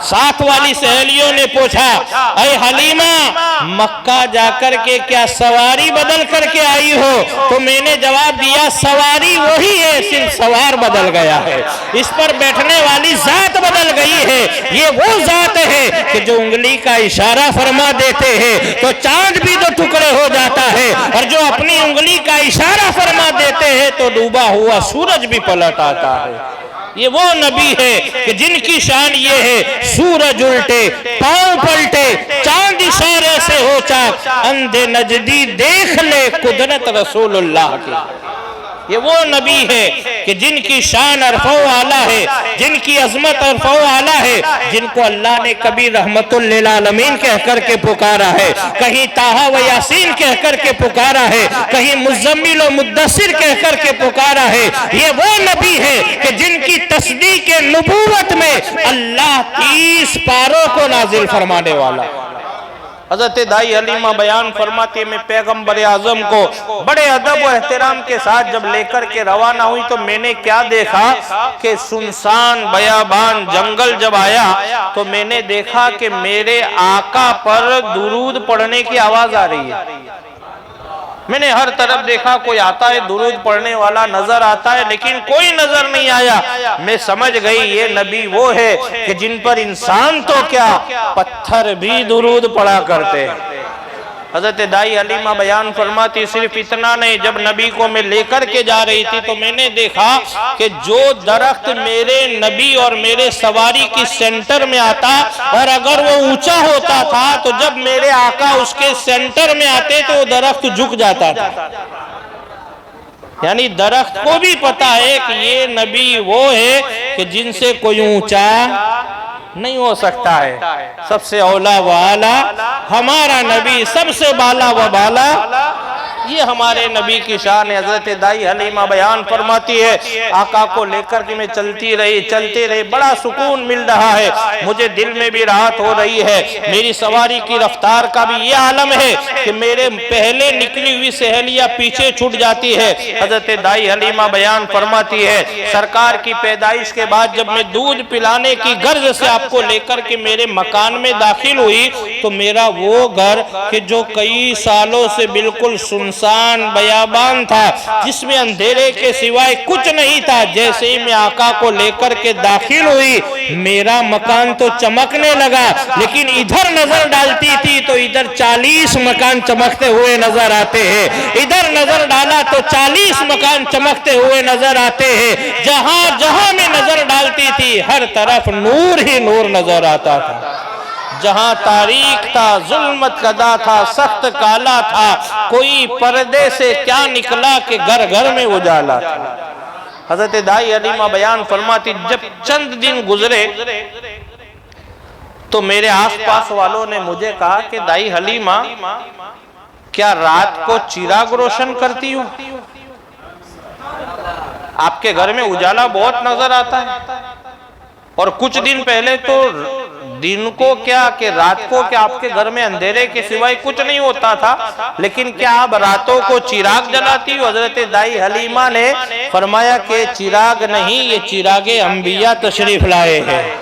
साथ वाली सहेलियों ने पूछा, अरे हलीमा, मक्का जाकर के क्या सवारी बदल करके आई हो? तो मैंने जवाब दिया, सवारी वही है, सिर्फ सवार बदल गया है। इस पर बैठने वाली जात बदल गई है। ये वो जात है कि जो उंगली का इशारा फरमा देते हैं तो चांद भी दो टुकड़े हो जाता है, और जो अपनी उंगली का इशारा फरमा देते हैं तो डूबा हुआ सूरज भी पलट आता है। ये वो नबी है कि जिनकी शान ये है, सूरज उल्टे पांव पलटे, चांद इशारे से हो चाक, अंधे नजदी देख ले कुदरत रसूलुल्लाह की। ये वो नबी है कि जिनकी शान अरफो आला है, जिनकी अजमत अरफो आला है, जिनको अल्लाह ने कभी रहमतुल लिल आलमीन कह करके पुकारा है, कहीं ताहा व यासीन कह करके पुकारा है, कहीं मुज़म्मिल व मुद्दसिर कह करके पुकारा है। ये वो नबी है कि जिनकी तस्दीक नबूवत में अल्लाह 30 पारों को नाजिल फरमाने वाला। हज़रत दाई हलीमा बयान फरमाती है, मैं पैगम्बर आज़म को बड़े अदब व एहतराम के साथ जब लेकर के रवाना हुई तो मैंने क्या देखा कि सुनसान बयाबान जंगल जब आया तो मैंने देखा कि मेरे आका पर दुरूद पढ़ने की आवाज आ रही है। मैंने हर तरफ देखा, कोई आता है दुरूद पढ़ने वाला नजर आता है, लेकिन कोई नजर नहीं आया। मैं समझ गई ये नबी वो है कि जिन पर इंसान तो क्या, पत्थर भी दुरूद पढ़ा करते हैं। हज़रत दाई हलीमा बयान फरमाती, सिर्फ इतना नहीं, जब नबी को मैं लेकर के जा रही थी तो मैंने देखा कि जो दरख्त मेरे नबी और मेरे सवारी की सेंटर में आता और अगर वो ऊंचा होता था तो जब मेरे आका उसके सेंटर में आते तो वो दरख्त झुक जाता था। यानी दरख्त को भी पता है कि ये नबी वो है कि जिनसे कोई ऊंचा नहीं हो सकता है। सबसे औला व आला हमारा नबी, सबसे बाला व बाला ये हमारे नबी की शान है। हजरत दाई हलीमा बयान फरमाती है, आका को लेकर के मैं चलती रही, बड़ा सुकून मिल रहा है, मुझे दिल में भी राहत हो रही है। मेरी सवारी की रफ्तार का भी ये आलम है कि मेरे पहले निकली हुई सहेलियां पीछे छूट जाती है। हजरत दाई हलीमा बयान फरमाती है, सरकार की पैदाइश के बाद जब मैं दूध पिलाने की गर्ज से आपको लेकर के मेरे मकान में दाखिल हुई तो मेरा वो घर कि जो कई सालों से बिल्कुल सुनसान बयाबान था, जिसमें अंधेरे के सिवाय कुछ नहीं था, जैसे ही मैं आका को लेकर के दाखिल हुई मेरा मकान तो चमकने लगा, लेकिन इधर नजर डालती थी तो इधर 40 मकान चमकते हुए नजर आते हैं, इधर नजर डाला तो 40 मकान चमकते हुए नजर आते हैं। जहां जहां में नजर डालती थी हर तरफ नूर ही नूर नजर आता था। जहां तारीख था, जुल्मत कदा था, सख्त काला था, कोई पर्दे से क्या निकला कि घर घर में उजाला था। हजरत दाई हलीमा बयान फरमाती, जब चंद दिन गुजरे तो मेरे आसपास वालों ने मुझे कहा कि दाई हलीमा, क्या रात को चिराग रोशन करती हो? आपके घर में उजाला बहुत नजर आता है। और कुछ दिन पहले तो दिन को क्या कि रात को क्या आपके घर में अंधेरे के सिवाय कुछ नहीं होता था, लेकिन क्या आप रातों को चिराग जलाती हो? हजरत दाई हलीमा ने फरमाया कि चिराग नहीं, ये चिरागे अंबिया तशरीफ लाए हैं,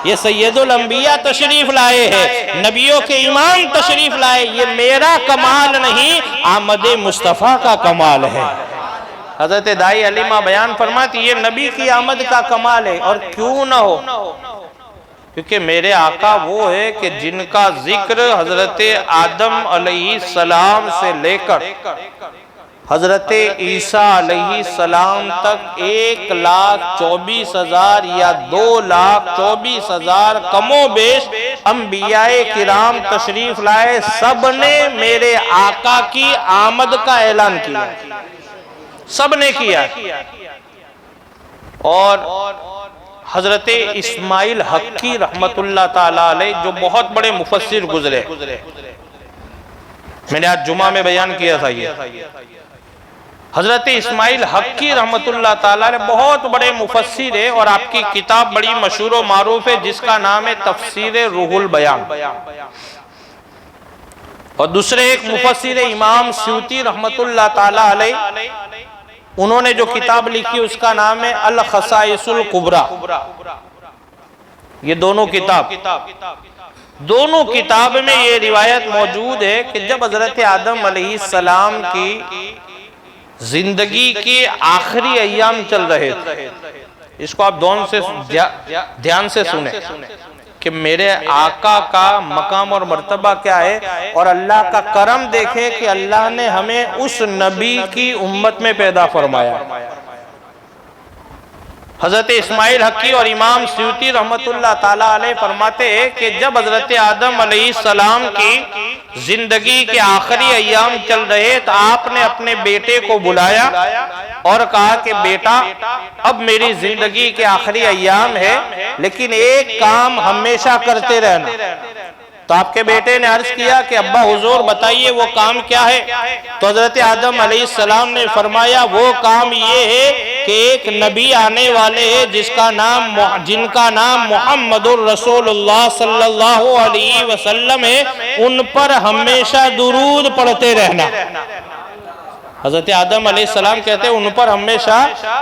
ये सैयदुल अंबिया तशरीफ लाए हैं, नबियों के इमाम तशरीफ लाए। ये मेरा कमाल नहीं, आमद मुस्तफ़ा का कमाल है। हजरत दाई हलीमा बयान फरमाती, ये नबी की आमद का कमाल है। और क्यों ना हो, क्योंकि मेरे आका वो है कि जिनका जिक्र हजरत आदम अलैहिस्सलाम से लेकर हजरत ईसा अलैहिस्सलाम तक 1,24,000 या 2,24,000 कमो बेश अंबियाए किराम तशरीफ लाए, सब ने मेरे आका की आमद का ऐलान किया, सब ने किया। और हजरत इस्माइल हक्की रहमतुल्लाह ताला अलैह, जो बहुत बड़े मुफस्सिर गुजरे। मैंने आज जुमा में बयान किया था ये। हजरत इस्माइल हक्की रहमतुल्लाह ताला अलैह बहुत बड़े मुफस्सिर है और आपकी किताब बड़ी मशहूर और मारूफ है जिसका नाम है तफसीर रूहुल बयान। और दूसरे एक मुफस्सिर इमाम स्यूती रहमतुल्लाह ताला अलैह, उन्होंने जो किताब लिखी उसका नाम है अल खसाइसुल कुबरा। ये दोनों किताब में ये रिवायत मौजूद है कि जब हजरत आदम अलैहिस्सलाम की जिंदगी के आखिरी अय्याम चल रहे थे, इसको आप ध्यान से सुने कि मेरे आका का मकाम और मर्तबा क्या है, और अल्लाह का करम देखे कि अल्लाह ने हमें उस नबी की उम्मत में पैदा फरमाया। हजरत इस्माइल हक्की और इमाम स्यूती रहमतुल्लाह ताला अलैह फरमाते हैं कि जब हजरत आदम अलैहिस्सलाम की जिंदगी के आखिरी अय्याम चल रहे तो आपने अपने बेटे को बुलाया और कहा कि बेटा, अब मेरी जिंदगी के आखिरी अय्याम है, लेकिन एक काम हमेशा करते रहना। तो आपके बेटे ने अर्ज किया कि अब्बा हुजूर बताइए वो काम क्या है। तो हजरत आदम अलैहिस्सलाम ने फरमाया वो काम ये है कि एक नबी आने वाले हैं जिनका नाम मुहम्मदुर रसूलुल्लाह सल्लल्लाहु अलैहि वसल्लम है, उन पर हमेशा दुरूद पढ़ते रहना। हजरत आदम अलैहिस्सलाम कहते हैं उन पर हमेशा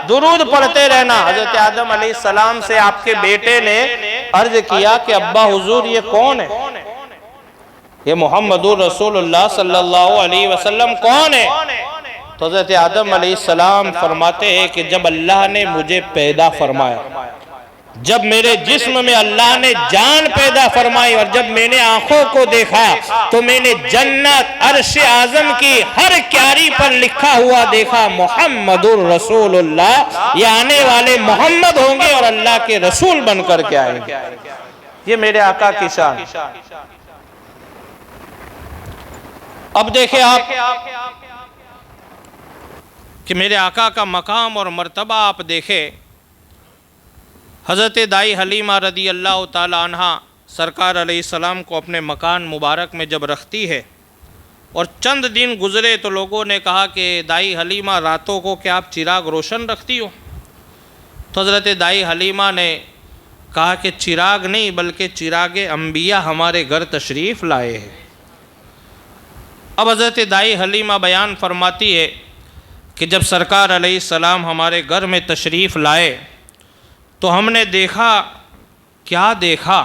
दुरूद पढ़ते रहना। हजरत आदम अलैहिस्सलाम से आपके बेटे ने अर्ज किया कि अब्बा हुजूर ये कौन है, ये मुहम्मदुर रसूलुल्लाह सल्लल्लाहु अलैहि वसल्लम कौन है। तो हजरत आदम अलैहिस्सलाम फरमाते हैं कि जब अल्लाह ने मुझे पैदा फरमाया, जब मेरे जिस्म में अल्लाह ने जान पैदा फरमाई और जब मैंने आंखों को देखा तो मैंने जन्नत अर्श आजम की हर क्यारी पर लिखा हुआ देखा मुहम्मदुर रसूलुल्लाह, ये आने वाले मोहम्मद होंगे और अल्लाह के रसूल बनकर के आएंगे। ये मेरे आका की शान। अब देखें आप कि मेरे आका का मकाम और मर्तबा आप देखें। हज़रत दाई हलीमा रदी अल्लाह ताला अन्हा सरकार अलैहिस्सलाम को अपने मकान मुबारक में जब रखती है और चंद दिन गुज़रे तो लोगों ने कहा कि दाई हलीमा रातों को क्या आप चिराग रोशन रखती हो। तो हज़रत दाई हलीमा ने कहा कि चिराग नहीं बल्कि चिराग अंबिया हमारे घर तशरीफ़ लाए हैं। अब हज़रत दाई हलीमा बयान फरमाती है कि जब सरकार अलैहिस्सलाम हमारे घर में तशरीफ़ लाए तो हमने देखा, क्या देखा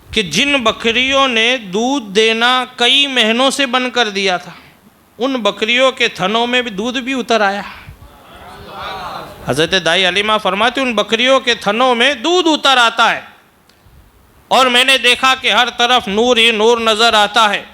कि जिन बकरियों ने दूध देना कई महीनों से बंद कर दिया था, उन बकरियों के थनों में भी दूध भी उतर आया। हज़रत दाई हलीमा फरमाती उन बकरियों के थनों में दूध उतर आता है और मैंने देखा कि हर तरफ नूर ही नूर नज़र आता है,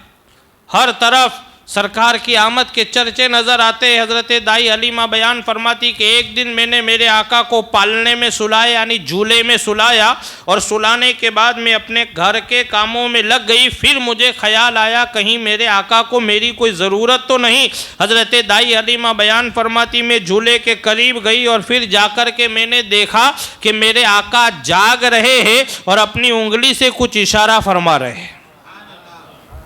हर तरफ सरकार की आमद के चर्चे नज़र आते हैं। हज़रत दाई हलीमा बयान फरमाती कि एक दिन मैंने मेरे आका को पालने में सुलाया, यानी झूले में सुलाया, और सुलाने के बाद मैं अपने घर के कामों में लग गई। फिर मुझे ख्याल आया कहीं मेरे आका को मेरी कोई ज़रूरत तो नहीं। हज़रत दाई हलीमा बयान फरमाती मैं झूले के करीब गई और फिर जाकर के मैंने देखा कि मेरे आका जाग रहे हैं और अपनी उंगली से कुछ इशारा फरमा रहे हैं,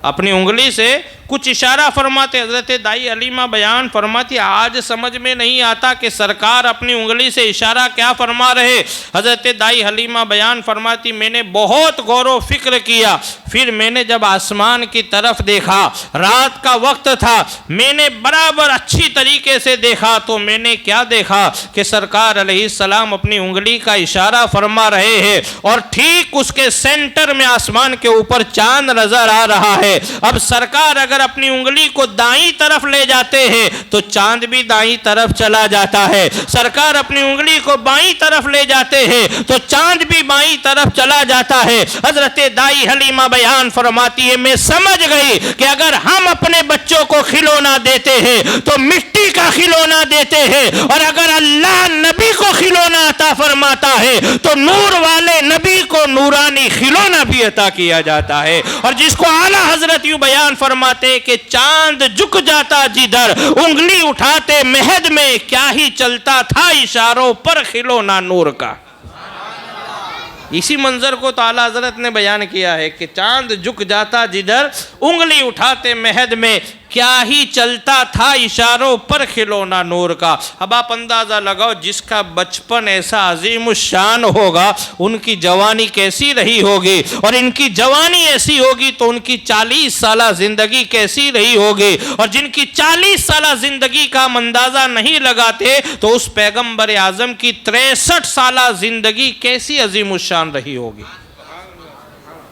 अपनी उंगली से कुछ इशारा फरमाते। हज़रत दाई हलीमा बयान फरमाती आज समझ में नहीं आता कि सरकार अपनी उंगली से इशारा क्या फरमा रहे। हज़रत दाई हलीमा बयान फरमाती मैंने बहुत गौर व फिक्र किया, फिर मैंने जब आसमान की तरफ देखा, रात का वक्त था, मैंने बराबर अच्छी तरीके से देखा तो मैंने क्या देखा कि सरकार अलैहिस्सलाम अपनी उंगली का इशारा फरमा रहे हैं और ठीक उसके सेंटर में आसमान के ऊपर चांद नज़र आ रहा है। अब सरकार अगर अपनी उंगली को दाईं तरफ ले जाते हैं तो चांद भी दाईं तरफ चला जाता है, सरकार अपनी उंगली को बाईं तरफ ले जाते हैं तो चांद भी बाईं तरफ चला जाता है। हजरत दाई हलीमा बयान फरमाती है मैं समझ गई कि अगर हम अपने बच्चों को खिलौना देते हैं तो मिट्टी का खिलौना देते हैं, और अगर अल्लाह नबी को खिलौना अता फरमाता है तो नूर वाले नबी को नूरानी खिलौना भी अता किया जाता है। और जिसको आला हजरत यूं बयान फरमाते कि चांद झुक जाता जिधर, उंगली उठाते महद में क्या ही चलता था इशारों पर खिलौना नूर का। इसी मंजर को तो आला हजरत ने बयान किया है कि चांद झुक जाता जिधर उंगली उठाते महद में, क्या ही चलता था इशारों पर खिलौना नूर का। अब आप अंदाज़ा लगाओ, जिसका बचपन ऐसा अजीम शान होगा उनकी जवानी कैसी रही होगी, और इनकी जवानी ऐसी होगी तो उनकी 40 साल ज़िंदगी कैसी रही होगी। और जिनकी 40 साल ज़िंदगी का हम अंदाज़ा नहीं लगाते तो उस पैगम्बर आज़म की 63 साल ज़िंदगी कैसी अजीम शान रही होगी।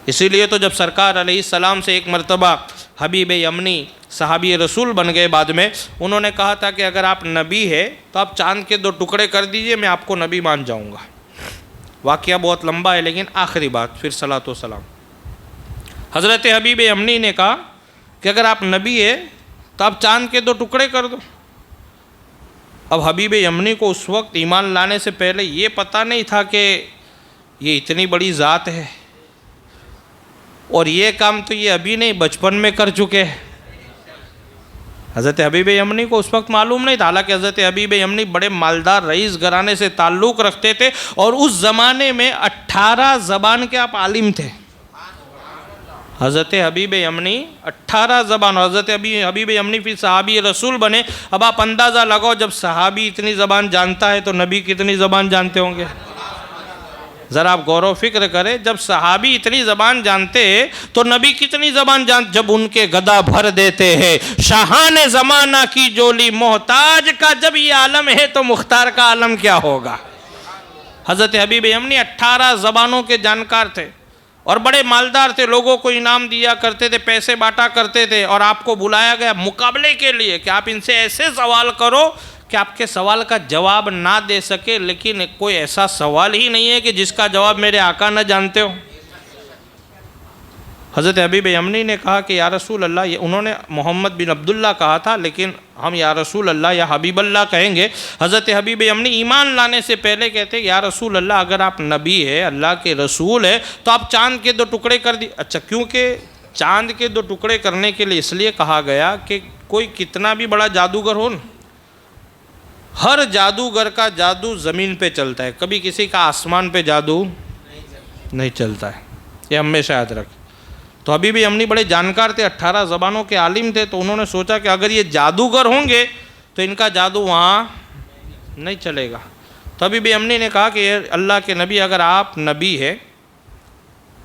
इसीलिए तो जब सरकार अलैहिस्सलाम से एक मरतबा हबीब यमनी सहाबी रसूल बन गए बाद में, उन्होंने कहा था कि अगर आप नबी है तो आप चांद के 2 टुकड़े कर दीजिए, मैं आपको नबी मान जाऊंगा। वाक़या बहुत लंबा है, लेकिन आखिरी बात फिर सलातो सलाम। हज़रत हबीब यमनी ने कहा कि अगर आप नबी है तो आप चांद के 2 टुकड़े कर दो। अब हबीब यमनी को उस वक्त ईमान लाने से पहले ये पता नहीं था कि ये इतनी बड़ी ज़ात है, और ये काम तो ये अभी नहीं बचपन में कर चुके हैं। हज़रत हबीब यमनी को उस वक्त मालूम नहीं था। हालांकि हज़रत हबीब यमनी बड़े मालदार रईस घराने से ताल्लुक़ रखते थे, और उस ज़माने में 18 ज़बान के आप आलिम थे। हज़रत हबीब यमनी 18 ज़बान, हज़रत हबीब यमनी फिर सहाबी रसूल बने। अब आप अंदाज़ा लगाओ, जब सहाबी इतनी ज़बान जानता है तो नबी कितनी ज़बान जानते होंगे। ज़रा आप गौर व फिक्र करें, जब सहाबी इतनी ज़बान जानते हैं तो नबी कितनी ज़बान जान। जब उनके गदा भर देते हैं शाहान ज़माना की जोली मोहताज का, जब ये आलम है तो मुख्तार का आलम क्या होगा। हज़रत हबीब यमनी 18 ज़बानों के जानकार थे और बड़े मालदार थे। लोगों को इनाम दिया करते थे, पैसे बांटा करते थे, और आपको बुलाया गया मुकाबले के लिए कि आप इनसे ऐसे सवाल करो कि आपके सवाल का जवाब ना दे सके, लेकिन कोई ऐसा सवाल ही नहीं है कि जिसका जवाब मेरे आका न जानते हो। हज़रत हबीब यमनी ने कहा कि या रसूल अल्लाह, उन्होंने मोहम्मद बिन अब्दुल्ला कहा था, लेकिन हम या रसूल अल्लाह या हबीब अल्लाह कहेंगे। हज़रत हबीब यमनी ईमान लाने से पहले कहते या रसूल अल्लाह, अगर आप नबी है, अल्लाह के रसूल है, तो आप चाँद के 2 टुकड़े कर दी। अच्छा, क्योंकि चाँद के 2 टुकड़े करने के लिए इसलिए कहा गया कि कोई कितना भी बड़ा जादूगर हो न, हर जादूगर का जादू ज़मीन पे चलता है, कभी किसी का आसमान पे जादू नहीं चलता है, ये हमेशा याद रखें। तो हबीब यमनी बड़े जानकार थे, 18 ज़बानों के आलिम थे, तो उन्होंने सोचा कि अगर ये जादूगर होंगे तो इनका जादू वहाँ नहीं चलेगा। तो हबीब यमनी ने कहा कि अल्लाह के नबी, अगर आप नबी है,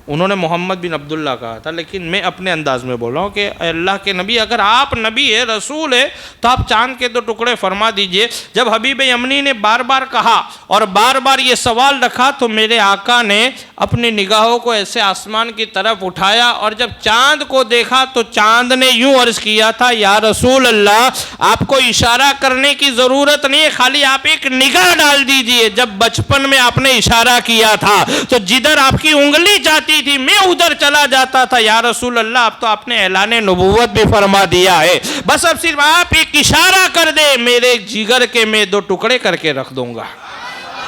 उन्होंने मोहम्मद बिन अब्दुल्ला कहा था, लेकिन मैं अपने अंदाज़ में बोल रहा हूँ कि अल्लाह के नबी, अगर आप नबी है, रसूल है, तो आप चाँद के 2 टुकड़े फरमा दीजिए। जब हबीब यमनी ने बार बार कहा और बार बार ये सवाल रखा, तो मेरे आका ने अपनी निगाहों को ऐसे आसमान की तरफ उठाया, और जब चाँद को देखा तो चाँद ने यूँ अर्ज़ किया था, या रसूल अल्लाह, आपको इशारा करने की ज़रूरत नहीं है, खाली आप एक निगाह डाल दीजिए। जब बचपन में आपने इशारा किया था तो जिधर आपकी उंगली जाती थी मैं उधर चला जाता था। या रसूल अल्लाह, अब तो आपने ऐलान नबुव्वत भी फरमा दिया है, बस अब सिर्फ आप एक इशारा कर दे, मेरे जिगर के मैं 2 टुकड़े करके रख दूंगा।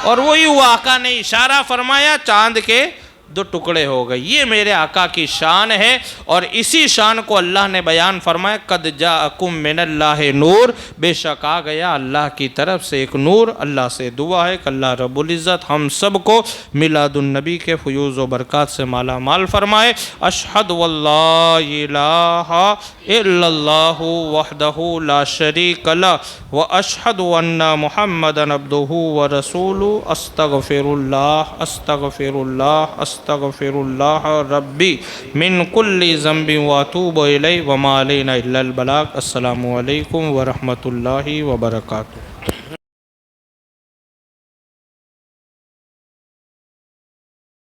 और वही हुआ, आका ने इशारा फरमाया, चांद के 2 टुकड़े हो गए। ये मेरे आका की शान है, और इसी शान को अल्लाह ने बयान फरमाया, कद जाअकुम मिनल्लाहि नूर, बेशक आ गया अल्लाह की तरफ से एक नूर। अल्लाह से दुआ है कि अल्लाह रब्बुल इज़्ज़त हम सब को मिलादुन नबी के फयूज़ व बरक़ात से माला माल फरमाए। अशहदु अल्ला इलाहा इल्लल्लाहु वहदहु ला शरीक लह व अशहदु अन्ना मुहम्मदन अब्दुहु व रसूलुहु। अस्तगफिरुल्लाह अस्तगफिरुल्लाह अस्तगफिरुल्लाह रब्बी मिन कुल्ली ज़ंबि व अतूबु इलैहि व मा अलैना इल्लल बलाग। अस्सलामु अलैकुम व रहमतुल्लाहि व बरकातुहू।